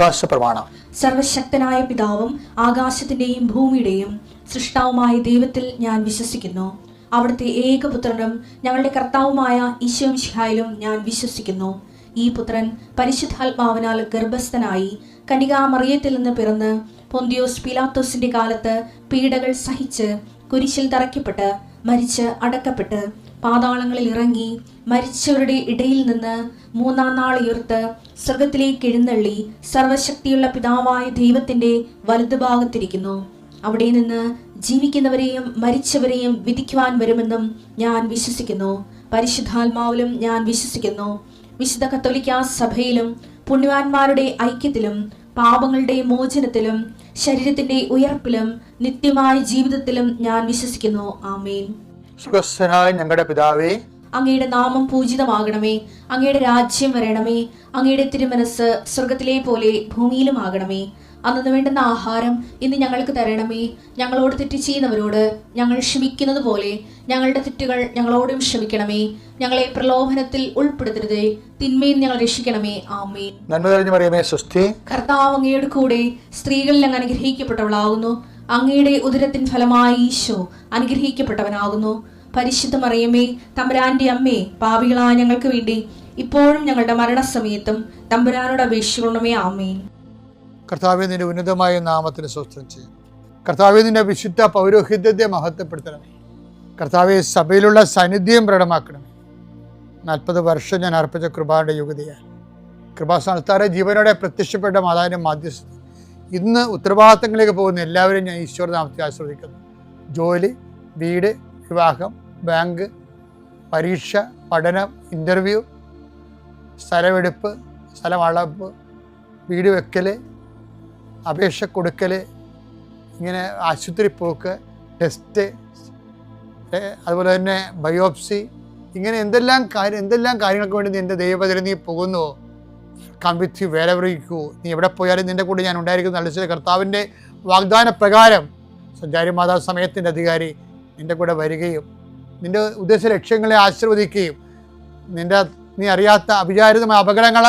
വിശ്വാസ പ്രമാണം. സർവശക്തനായ പിതാവും ആകാശത്തിന്റെയും ഭൂമിയുടെയും സൃഷ്ടാവുമായ ദൈവത്തിൽ ഞാൻ വിശ്വസിക്കുന്നു. അവിടുത്തെ ഏകപുത്രനും ഞങ്ങളുടെ കർത്താവുമായ ഈശോ മിശിഹായിലും ഞാൻ വിശ്വസിക്കുന്നു. ഈ പുത്രൻ പരിശുദ്ധാത്മാവിനാൽ ഗർഭസ്ഥനായി കന്യകാമറിയത്തിൽ നിന്ന് പിറന്ന് പൊന്തിയോസ് പീലാത്തോസിന്റെ കാലത്ത് പീഡകൾ സഹിച്ച് കുരിശിൽ തറയ്ക്കപ്പെട്ട് മരിച്ച് അടക്കപ്പെട്ട് പാതാളങ്ങളിൽ ഇറങ്ങി മരിച്ചവരുടെ ഇടയിൽ നിന്ന് മൂന്നാം നാൾ ഉയർത്ത് സ്വർഗത്തിലേക്ക് എഴുന്നള്ളി സർവശക്തിയുള്ള പിതാവായ ദൈവത്തിന്റെ വലതുഭാഗത്തിരിക്കുന്നു. അവിടെ നിന്ന് ജീവിക്കുന്നവരെയും മരിച്ചവരെയും വിധിക്കുവാൻ വരുമെന്നും ഞാൻ വിശ്വസിക്കുന്നു. പരിശുദ്ധാത്മാവിലും ഞാൻ വിശ്വസിക്കുന്നു. വിശുദ്ധ കത്തോലിക്കാ സഭയിലും പുണ്യവാന്മാരുടെ ഐക്യത്തിലും പാപങ്ങളുടെ മോചനത്തിലും ശരീരത്തിന്റെ ഉയർപ്പിലും നിത്യമായ ജീവിതത്തിലും ഞാൻ വിശ്വസിക്കുന്നു. ആമേൻ. സ്വർഗ്ഗസ്ഥനായ ഞങ്ങളുടെ പിതാവേ, അങ്ങയുടെ നാമം പൂജിതമാകണമേ. അങ്ങയുടെ രാജ്യം വരണമേ. അങ്ങയുടെ തിരുമനസ് സ്വർഗത്തിലെ പോലെ ഭൂമിയിലും ആകണമേ. അന്നു വേണ്ടുന്ന ആഹാരം ഇന്ന് ഞങ്ങൾക്ക് തരണമേ. ഞങ്ങളോട് തെറ്റ് ചെയ്യുന്നവരോട് ഞങ്ങൾ ക്ഷമിക്കുന്നത് പോലെ ഞങ്ങളുടെ തെറ്റുകൾ ഞങ്ങളോടും ക്ഷമിക്കണമേ. ഞങ്ങളെ പ്രലോഭനത്തിൽ ഉൾപ്പെടുത്തരുതേ, തിന്മയിൽ ഞങ്ങൾ രക്ഷിക്കണമേ. ആമേൻ. നന്മ നിറഞ്ഞ മറിയമേ, സ്വസ്തി. കർത്താവ് അങ്ങയുടെ കൂടെ സ്ത്രീകളിൽ അങ്ങ് അനുഗ്രഹിക്കപ്പെട്ടവളാകുന്നു. അങ്ങയുടെ ഉദരത്തിൻ ഫലമായി ഈശോ അനുഗ്രഹിക്കപ്പെട്ടവനാകുന്നു. പരിശുദ്ധ മറിയമേ, തമ്പുരാന്റെ അമ്മേ, പാപികളായ ഞങ്ങൾക്ക് വേണ്ടി ഇപ്പോഴും ഞങ്ങളുടെ മരണസമയത്തും തമ്പുരാനോട് അപേക്ഷിക്കണമേ. ആമേൻ. കർത്താവേ, നിന്റെ ഉന്നതമായ നാമത്തിന് സ്തോത്രം ചെയ്യും. കർത്താവേ, നിന്റെ വിശുദ്ധ പൗരോഹിത്യത്തെ മഹത്വപ്പെടുത്തണമേ. കർത്താവെ, സഭയിലുള്ള സാന്നിധ്യം പ്രകടമാക്കണമേ. 40 വർഷം ഞാൻ അർപ്പിച്ച കൃപാന്റെ യുഗതിയാണ്. കൃപാസ്ഥാനത്താറെ ജീവനോടെ പ്രത്യക്ഷപ്പെട്ട മാതാവിന്റെ മാധ്യസ്ഥ ഇന്ന് ഉത്തരവാദിത്തങ്ങളിലേക്ക് പോകുന്ന എല്ലാവരെയും ഞാൻ ഈശ്വരനാമത്തെ ആശ്രയിക്കുന്നു. ജോലി, വീട്, വിവാഹം, ബാങ്ക്, പരീക്ഷ, പഠനം, ഇൻ്റർവ്യൂ, സ്ഥലമെടുപ്പ്, സ്ഥലം അളപ്പ്, വീട് വെക്കൽ, അപേക്ഷ കൊടുക്കൽ, ഇങ്ങനെ ആശുപത്രി പോക്ക്, ടെസ്റ്റ്, അതുപോലെ തന്നെ ബയോപ്സി, ഇങ്ങനെ എന്തെല്ലാം കാര്യങ്ങൾക്ക് വേണ്ടി നിൻ്റെ ദൈവപദത്തിൽ നീ പോകുന്നുവോ, come with you wherever you go. നീ എവിടെ പോയാലും നിൻ്റെ കൂടെ ഞാൻ ഉണ്ടായിരിക്കും. നല്ല കർത്താവിൻ്റെ വാഗ്ദാന പ്രകാരം സഞ്ചാരി മാതാവ് സമയത്തിൻ്റെ അധികാരി നിൻ്റെ കൂടെ വരികയും നിൻ്റെ ഉദ്ദേശ ലക്ഷ്യങ്ങളെ ആശീർവദിക്കുകയും നീ അറിയാത്ത അവിചാരിതമായ അപകടങ്ങൾ,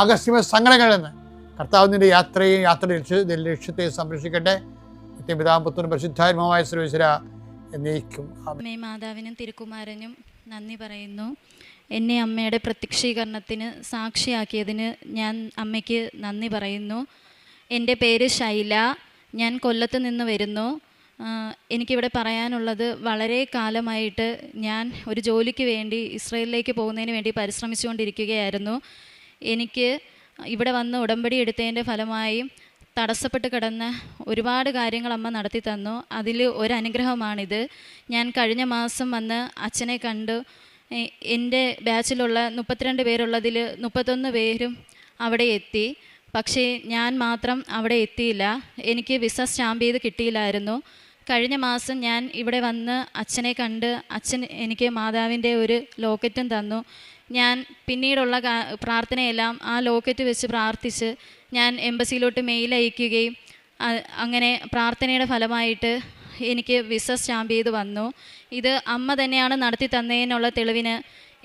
ആകസ്മിക സങ്കടങ്ങളിൽ നിന്ന് കർത്താവ് നിൻ്റെ യാത്രയുടെ ലക്ഷ്യത്തെ സംരക്ഷിക്കട്ടെ. നിത്യപിതാവും പുത്രനും പരിശുദ്ധാത്മാവുമായ സർവ്വേശ്വര എന്നേക്കും. അമ്മേ, മാതാവിനും തിരുക്കുമാരനും നന്ദി പറയുന്നു. എന്നെ അമ്മയുടെ പ്രത്യക്ഷീകരണത്തിന് സാക്ഷിയാക്കിയതിന് ഞാൻ അമ്മയ്ക്ക് നന്ദി പറയുന്നു. എൻ്റെ പേര് ശൈല. ഞാൻ കൊല്ലത്ത് നിന്ന് വരുന്നു. എനിക്കിവിടെ പറയാനുള്ളത്, വളരെ കാലമായിട്ട് ഞാൻ ഒരു ജോലിക്ക് വേണ്ടി ഇസ്രയേലിലേക്ക് പോകുന്നതിന് വേണ്ടി പരിശ്രമിച്ചുകൊണ്ടിരിക്കുകയായിരുന്നു. എനിക്ക് ഇവിടെ വന്ന് ഉടമ്പടി എടുത്തതിൻ്റെ ഫലമായി തടസ്സപ്പെട്ട് കിടന്ന ഒരുപാട് കാര്യങ്ങൾ അമ്മ നടത്തി തന്നു. അതിൽ ഒരനുഗ്രഹമാണിത്. ഞാൻ കഴിഞ്ഞ മാസം വന്ന് അച്ഛനെ കണ്ടു. എൻ്റെ ബാച്ചിലുള്ള 32 പേരുള്ളതിൽ 31 പേരും അവിടെ എത്തി. പക്ഷേ ഞാൻ മാത്രം അവിടെ എത്തിയില്ല. എനിക്ക് വിസ സ്റ്റാമ്പ് ചെയ്ത് കിട്ടിയില്ലായിരുന്നു. കഴിഞ്ഞ മാസം ഞാൻ ഇവിടെ വന്ന് അച്ഛനെ കണ്ട് അച്ഛൻ എനിക്ക് മാതാവിൻ്റെ ഒരു ലോക്കറ്റും തന്നു. ഞാൻ പിന്നീടുള്ള പ്രാർത്ഥനയെല്ലാം ആ ലോക്കറ്റ് വെച്ച് പ്രാർത്ഥിച്ച് ഞാൻ എംബസിയിലോട്ട് മെയിൽ അയക്കുകയും അങ്ങനെ പ്രാർത്ഥനയുടെ ഫലമായിട്ട് എനിക്ക് വിസ സ്റ്റാമ്പ് ചെയ്ത് വന്നു. ഇത് അമ്മ തന്നെയാണ് നടത്തി തന്നതിനുള്ള തെളിവിന്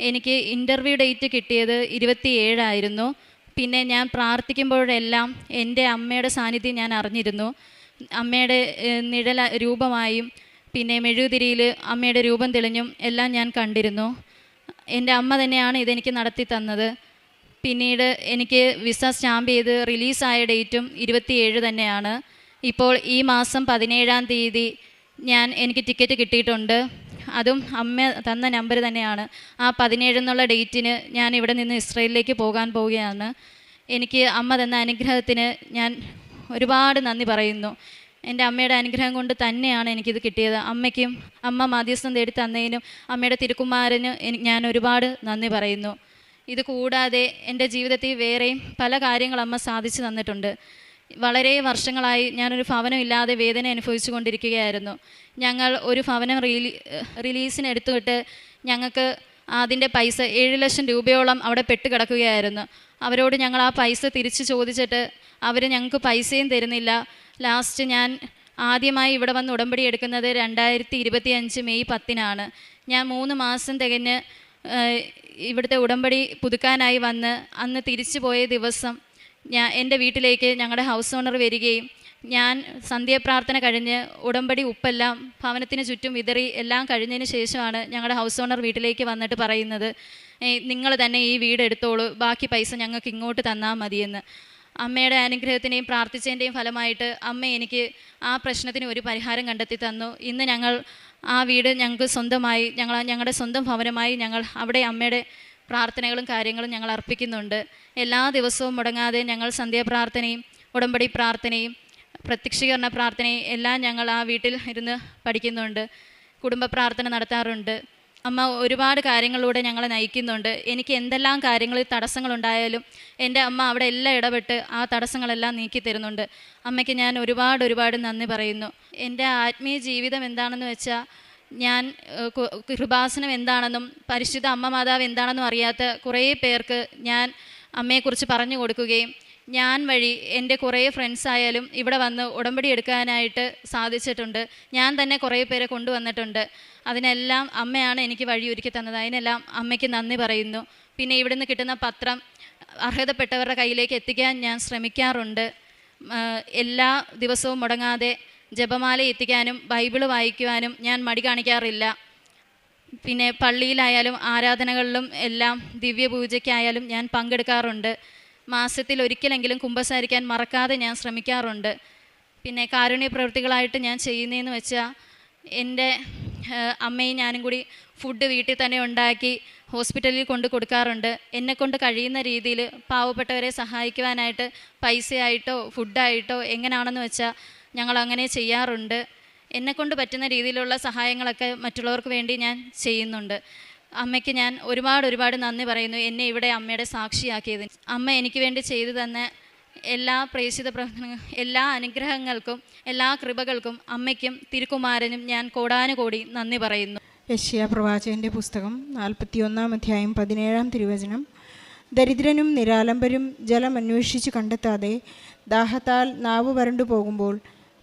എനിക്ക് ഇൻ്റർവ്യൂ ഡേറ്റ് കിട്ടിയത് 27 ആയിരുന്നു. പിന്നെ ഞാൻ പ്രാർത്ഥിക്കുമ്പോഴെല്ലാം എൻ്റെ അമ്മയുടെ സാന്നിധ്യം ഞാൻ അറിഞ്ഞിരുന്നു. അമ്മയുടെ നിഴൽ രൂപമായും പിന്നെ മെഴുകുതിരിയിൽ അമ്മയുടെ രൂപം തെളിഞ്ഞും എല്ലാം ഞാൻ കണ്ടിരുന്നു. എൻ്റെ അമ്മ തന്നെയാണ് ഇതെനിക്ക് നടത്തി തന്നത്. പിന്നീട് എനിക്ക് വിസ സ്റ്റാമ്പ് ചെയ്ത് റിലീസായ ഡേറ്റും 27 തന്നെയാണ്. ഇപ്പോൾ ഈ മാസം 17-ാം തീയതി എനിക്ക് ടിക്കറ്റ് കിട്ടിയിട്ടുണ്ട്. അതും അമ്മ തന്ന നമ്പർ തന്നെയാണ്. ആ 17 എന്നുള്ള ഡേറ്റിന് ഞാൻ ഇവിടെ നിന്ന് ഇസ്രയേലിലേക്ക് പോകാൻ പോവുകയാണ്. എനിക്ക് അമ്മ തന്ന അനുഗ്രഹത്തിന് ഞാൻ ഒരുപാട് നന്ദി പറയുന്നു. എൻ്റെ അമ്മയുടെ അനുഗ്രഹം കൊണ്ട് തന്നെയാണ് എനിക്കിത് കിട്ടിയത്. അമ്മയ്ക്കും അമ്മ മധ്യസ്ഥം തേടി തന്നതിനും അമ്മയുടെ തിരുക്കുമാരന് ഞാൻ ഒരുപാട് നന്ദി പറയുന്നു. ഇത് കൂടാതെ എൻ്റെ ജീവിതത്തിൽ വേറെയും പല കാര്യങ്ങൾ അമ്മ സാധിച്ചു തന്നിട്ടുണ്ട്. വളരെ വർഷങ്ങളായി ഞാനൊരു ഭവനം ഇല്ലാതെ വേദന അനുഭവിച്ചു കൊണ്ടിരിക്കുകയായിരുന്നു. ഞങ്ങൾ ഒരു ഭവനം റിലീസിന് എടുത്തുവിട്ട് ഞങ്ങൾക്ക് അതിൻ്റെ പൈസ 7 ലക്ഷം രൂപയോളം അവിടെ പെട്ട് കിടക്കുകയായിരുന്നു. അവരോട് ഞങ്ങൾ ആ പൈസ തിരിച്ച് ചോദിച്ചിട്ട് അവർ ഞങ്ങൾക്ക് പൈസയും തരുന്നില്ല. ലാസ്റ്റ് ഞാൻ ആദ്യമായി ഇവിടെ വന്ന് ഉടമ്പടി എടുക്കുന്നത് 2025 മെയ് 10-നാണ്. ഞാൻ 3 മാസം തികഞ്ഞ് ഇവിടുത്തെ ഉടമ്പടി പുതുക്കാനായി വന്ന് അന്ന് തിരിച്ചു പോയ ദിവസം എൻ്റെ വീട്ടിലേക്ക് ഞങ്ങളുടെ ഹൗസ് ഓണർ വരികയും ഞാൻ സന്ധ്യാപ്രാർത്ഥന കഴിഞ്ഞ് ഉടമ്പടി ഉപ്പെല്ലാം ഭവനത്തിന് ചുറ്റും വിതറി എല്ലാം കഴിഞ്ഞതിന് ശേഷമാണ് ഞങ്ങളുടെ ഹൗസ് ഓണർ വീട്ടിലേക്ക് വന്നിട്ട് പറയുന്നത്, നിങ്ങൾ തന്നെ ഈ വീട് എടുത്തോളൂ, ബാക്കി പൈസ ഞങ്ങൾക്ക് ഇങ്ങോട്ട് തന്നാൽ മതിയെന്ന്. അമ്മയുടെ അനുഗ്രഹത്തിൻ്റെയും പ്രാർത്ഥിച്ചതിൻ്റെയും ഫലമായിട്ട് അമ്മ എനിക്ക് ആ പ്രശ്നത്തിന് ഒരു പരിഹാരം കണ്ടെത്തി തന്നു. ഇന്ന് ഞങ്ങൾ ആ വീട് ഞങ്ങൾക്ക് സ്വന്തമായി, ഞങ്ങളുടെ സ്വന്തം ഭവനമായി ഞങ്ങൾ അവിടെ അമ്മയുടെ പ്രാർത്ഥനകളും കാര്യങ്ങളും ഞങ്ങൾ അർപ്പിക്കുന്നുണ്ട്. എല്ലാ ദിവസവും മുടങ്ങാതെ ഞങ്ങൾ സന്ധ്യാപ്രാർത്ഥനയും ഉടമ്പടി പ്രാർത്ഥനയും പ്രത്യക്ഷീകരണ പ്രാർത്ഥനയും എല്ലാം ഞങ്ങൾ ആ വീട്ടിൽ ഇരുന്ന് പഠിക്കുന്നുണ്ട്. കുടുംബ പ്രാർത്ഥന നടത്താറുണ്ട്. അമ്മ ഒരുപാട് കാര്യങ്ങളിലൂടെ ഞങ്ങളെ നയിക്കുന്നുണ്ട്. എനിക്ക് എന്തെല്ലാം കാര്യങ്ങളിൽ തടസ്സങ്ങളുണ്ടായാലും എൻ്റെ അമ്മ അവിടെ എല്ലാം ഇടപെട്ട് ആ തടസ്സങ്ങളെല്ലാം നീക്കി തരുന്നുണ്ട്. അമ്മയ്ക്ക് ഞാൻ ഒരുപാട് നന്ദി പറയുന്നു. എൻ്റെ ആത്മീയ ജീവിതം എന്താണെന്ന് വെച്ചാൽ, ഞാൻ കൃപാസനം എന്താണെന്നും പരിശുദ്ധ അമ്മ മാതാവ് എന്താണെന്നും അറിയാത്ത കുറേ പേർക്ക് ഞാൻ അമ്മയെക്കുറിച്ച് പറഞ്ഞു കൊടുക്കുകയും ഞാൻ വഴി എൻ്റെ കുറേ ഫ്രണ്ട്സായാലും ഇവിടെ വന്ന് ഉടമ്പടി എടുക്കാനായിട്ട് സാധിച്ചിട്ടുണ്ട്. ഞാൻ തന്നെ കുറേ പേരെ കൊണ്ടുവന്നിട്ടുണ്ട്. അതിനെല്ലാം അമ്മയാണ് എനിക്ക് വഴി ഒരുക്കി തന്നത്. അതിനെല്ലാം അമ്മയ്ക്ക് നന്ദി പറയുന്നു. പിന്നെ ഇവിടുന്ന് കിട്ടുന്ന പത്രം അർഹതപ്പെട്ടവരുടെ കയ്യിലേക്ക് എത്തിക്കാൻ ഞാൻ ശ്രമിക്കാറുണ്ട്. എല്ലാ ദിവസവും മുടങ്ങാതെ ജപമാല എത്തിക്കാനും ബൈബിള് വായിക്കുവാനും ഞാൻ മടി കാണിക്കാറില്ല. പിന്നെ പള്ളിയിലായാലും ആരാധനകളിലും എല്ലാം ദിവ്യപൂജയ്ക്കായാലും ഞാൻ പങ്കെടുക്കാറുണ്ട്. മാസത്തിൽ ഒരിക്കലെങ്കിലും കുമ്പസാരിക്കാൻ മറക്കാതെ ഞാൻ ശ്രമിക്കാറുണ്ട്. പിന്നെ കാരുണ്യ പ്രവൃത്തികളായിട്ട് ഞാൻ ചെയ്യുന്നതെന്ന് വെച്ചാൽ, എൻ്റെ അമ്മയും ഞാനും കൂടി ഫുഡ് വീട്ടിൽ തന്നെ ഉണ്ടാക്കി ഹോസ്പിറ്റലിൽ കൊണ്ട് കൊടുക്കാറുണ്ട്. എന്നെക്കൊണ്ട് കഴിയുന്ന രീതിയിൽ പാവപ്പെട്ടവരെ സഹായിക്കുവാനായിട്ട് പൈസയായിട്ടോ ഫുഡായിട്ടോ എങ്ങനെയാണെന്ന് വെച്ചാൽ ഞങ്ങൾ അങ്ങനെ ചെയ്യാറുണ്ട്. എന്നെക്കൊണ്ട് പറ്റുന്ന രീതിയിലുള്ള സഹായങ്ങളൊക്കെ മറ്റുള്ളവർക്ക് വേണ്ടി ഞാൻ ചെയ്യുന്നുണ്ട്. അമ്മയ്ക്ക് ഞാൻ ഒരുപാട് നന്ദി പറയുന്നു, എന്നെ ഇവിടെ അമ്മയുടെ സാക്ഷിയാക്കിയതിന്. അമ്മ എനിക്ക് വേണ്ടി ചെയ്തു തന്ന എല്ലാ പ്രേക്ഷിത പ്രവർത്തനങ്ങൾ, എല്ലാ അനുഗ്രഹങ്ങൾക്കും എല്ലാ കൃപകൾക്കും അമ്മയ്ക്കും തിരുക്കുമാരനും ഞാൻ കോടാനുകോടി നന്ദി പറയുന്നു. യെശയ്യാ പ്രവാചകൻ്റെ പുസ്തകം 41 അധ്യായം 17 തിരുവചനം. ദരിദ്രനും നിരാലംബരും ജലം അന്വേഷിച്ച് കണ്ടെത്താതെ ദാഹത്താൽ നാവ് വരണ്ടു പോകുമ്പോൾ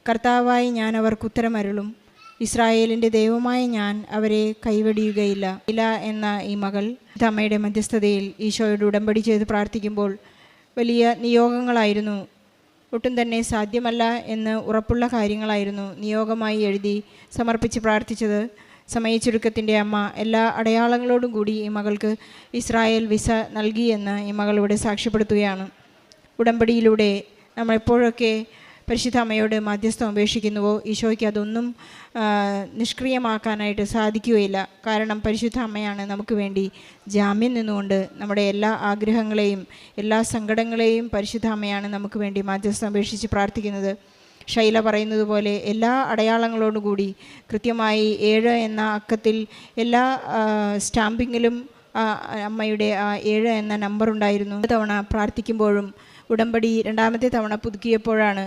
കർത്താവായി ഞാൻ അവർക്ക് ഉത്തരമരുളും. ഇസ്രായേലിൻ്റെ ദൈവമായ ഞാൻ അവരെ കൈവെടിയുകയില്ല. ഇല എന്ന ഈ മകൾ അമ്മയുടെ മധ്യസ്ഥതയിൽ ഈശോയോട് ഉടമ്പടി ചെയ്ത് പ്രാർത്ഥിക്കുമ്പോൾ വലിയ നിയോഗങ്ങളായിരുന്നു. ഒട്ടും തന്നെ സാധ്യമല്ല എന്ന് ഉറപ്പുള്ള കാര്യങ്ങളായിരുന്നു നിയോഗമായി എഴുതി സമർപ്പിച്ച് പ്രാർത്ഥിച്ചത്. സമയച്ചുരുക്കത്തിൻ്റെ അമ്മ എല്ലാ അടയാളങ്ങളോടും കൂടി ഈ മകൾക്ക് ഇസ്രായേൽ വിസ നൽകിയെന്ന് ഈ മകൾ ഇവിടെ സാക്ഷ്യപ്പെടുത്തുകയാണ്. ഉടമ്പടിയിലൂടെ നമ്മളെപ്പോഴൊക്കെ പരിശുദ്ധ അമ്മയോട് മാധ്യസ്ഥം അപേക്ഷിക്കുന്നുവോ ഈശോയ്ക്ക് അതൊന്നും നിഷ്ക്രിയമാക്കാനായിട്ട് സാധിക്കുകയില്ല. കാരണം പരിശുദ്ധ അമ്മയാണ് നമുക്ക് വേണ്ടി ജാമ്യം നിന്നുകൊണ്ട് നമ്മുടെ എല്ലാ ആഗ്രഹങ്ങളെയും എല്ലാ സങ്കടങ്ങളെയും പരിശുദ്ധ അമ്മയാണ് നമുക്ക് വേണ്ടി മാധ്യസ്ഥം അപേക്ഷിച്ച് പ്രാർത്ഥിക്കുന്നത്. ശൈല പറയുന്നത് പോലെ എല്ലാ അടയാളങ്ങളോടും കൂടി കൃത്യമായി 7 എന്ന അക്കത്തിൽ എല്ലാ സ്റ്റാമ്പിങ്ങിലും അമ്മയുടെ ആ 7 എന്ന നമ്പർ ഉണ്ടായിരുന്നു. തവണ പ്രാർത്ഥിക്കുമ്പോഴും ഉടമ്പടി 2ാമത്തെ തവണ പുതുക്കിയപ്പോഴാണ്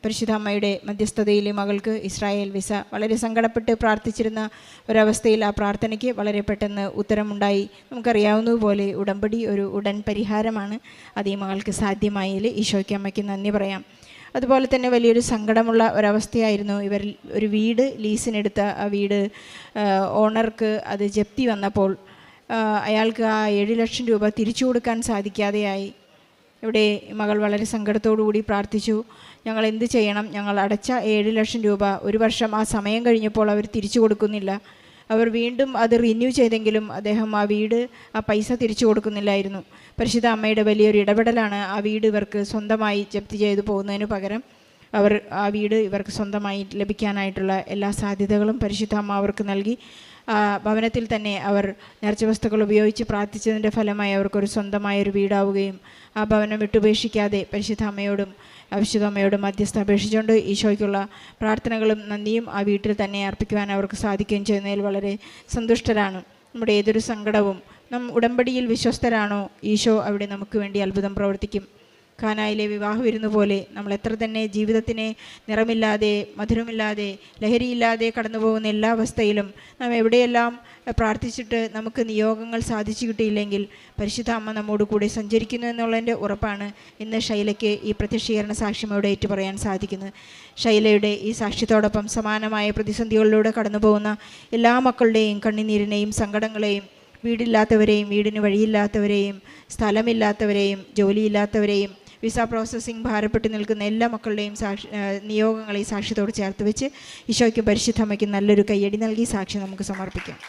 പരിശുദ്ധ അമ്മയുടെ മധ്യസ്ഥതയിൽ മകൾക്ക് ഇസ്രായേൽ വിസ. വളരെ സങ്കടപ്പെട്ട് പ്രാർത്ഥിച്ചിരുന്ന ഒരവസ്ഥയിൽ ആ പ്രാർത്ഥനയ്ക്ക് വളരെ പെട്ടെന്ന് ഉത്തരമുണ്ടായി. നമുക്കറിയാവുന്നതുപോലെ ഉടമ്പടി ഒരു ഉടൻ പരിഹാരമാണ്. അത് ഈ മകൾക്ക് സാധ്യമായതിൽ ഈശോയ്ക്ക് അമ്മയ്ക്ക് നന്ദി പറയാം. അതുപോലെ തന്നെ വലിയൊരു സങ്കടമുള്ള ഒരവസ്ഥയായിരുന്നു. ഇവർ ഒരു വീട് ലീസിനെടുത്ത ആ വീട് ഓണർക്ക് അത് ജപ്തി വന്നപ്പോൾ അയാൾക്ക് ആ 7 ലക്ഷം രൂപ തിരിച്ചു കൊടുക്കാൻ സാധിക്കാതെയായി. ഇവിടെ മകൾ വളരെ സങ്കടത്തോടു കൂടി പ്രാർത്ഥിച്ചു, ഞങ്ങൾ എന്ത് ചെയ്യണം? ഞങ്ങൾ അടച്ച 7 ലക്ഷം രൂപ 1 വർഷം ആ സമയം കഴിഞ്ഞപ്പോൾ അവർ തിരിച്ചു കൊടുക്കുന്നില്ല. അവർ വീണ്ടും അത് റിന്യൂ ചെയ്തെങ്കിലും അദ്ദേഹം ആ വീട് ആ പൈസ തിരിച്ചു കൊടുക്കുന്നില്ലായിരുന്നു. പരിശുദ്ധ അമ്മയുടെ വലിയൊരു ഇടപെടലാണ് ആ വീട് ഇവർക്ക് സ്വന്തമായി ജപ്തി ചെയ്തു പോകുന്നതിന് പകരം അവർ ആ വീട് ഇവർക്ക് സ്വന്തമായി ലഭിക്കാനായിട്ടുള്ള എല്ലാ സാധ്യതകളും പരിശുദ്ധ അമ്മ അവർക്ക് നൽകി. ഭവനത്തിൽ തന്നെ അവർ നേർച്ച വസ്തുക്കൾ ഉപയോഗിച്ച് പ്രാർത്ഥിച്ചതിൻ്റെ ഫലമായി അവർക്കൊരു സ്വന്തമായൊരു വീടാവുകയും ആ ഭവനം വിട്ടുപേക്ഷിക്കാതെ പരിശുദ്ധ അമ്മയോടും പരിശുദ്ധ അമ്മയോടും മധ്യസ്ഥം അപേക്ഷിച്ചുകൊണ്ട് ഈശോയ്ക്കുള്ള പ്രാർത്ഥനകളും നന്ദിയും ആ വീട്ടിൽ തന്നെ അർപ്പിക്കുവാൻ അവർക്ക് സാധിക്കുകയും ചെയ്യുന്നതിൽ വളരെ സന്തുഷ്ടരാണ്. നമ്മുടെ ഏതൊരു സങ്കടവും ഉടമ്പടിയിൽ വിശ്വസ്തരാണോ ഈശോ അവിടെ നമുക്ക് വേണ്ടി അത്ഭുതം പ്രവർത്തിക്കും. കാനായിലെ വിവാഹ വിരുന്ന് പോലെ നമ്മൾ എത്ര തന്നെ ജീവിതത്തിനെ നിറമില്ലാതെ മധുരമില്ലാതെ ലഹരിയില്ലാതെ കടന്നു പോകുന്ന എല്ലാ അവസ്ഥയിലും നാം എവിടെയെല്ലാം പ്രാർത്ഥിച്ചിട്ട് നമുക്ക് നിയോഗങ്ങൾ സാധിച്ചു കിട്ടിയില്ലെങ്കിൽ പരിശുദ്ധ അമ്മ നമ്മോട് കൂടെ സഞ്ചരിക്കുന്നു എന്നുള്ളതിൻ്റെ ഉറപ്പാണ് ഇന്ന് ശൈലയ്ക്ക് ഈ പ്രത്യക്ഷീകരണ സാക്ഷ്യമോടെ ഏറ്റുപറയാൻ സാധിക്കുന്നത്. ശൈലയുടെ ഈ സാക്ഷ്യത്തോടൊപ്പം സമാനമായ പ്രതിസന്ധികളിലൂടെ കടന്നു പോകുന്ന എല്ലാ മക്കളുടെയും കണ്ണുനീരിനെയും സങ്കടങ്ങളെയും വീടില്ലാത്തവരെയും വീടിന് വഴിയില്ലാത്തവരെയും സ്ഥലമില്ലാത്തവരെയും ജോലിയില്ലാത്തവരെയും വിസ പ്രോസസ്സിംഗ് ഭാരപ്പെട്ട് നിൽക്കുന്ന എല്ലാ മക്കളുടെയും നിയോഗങ്ങളെ സാക്ഷ്യത്തോട് ചേർത്ത് വെച്ച് ഈശോയ്ക്കും പരിശുദ്ധ അമ്മയ്ക്കും നല്ലൊരു കയ്യടി നൽകി സാക്ഷ്യം നമുക്ക് സമർപ്പിക്കാം.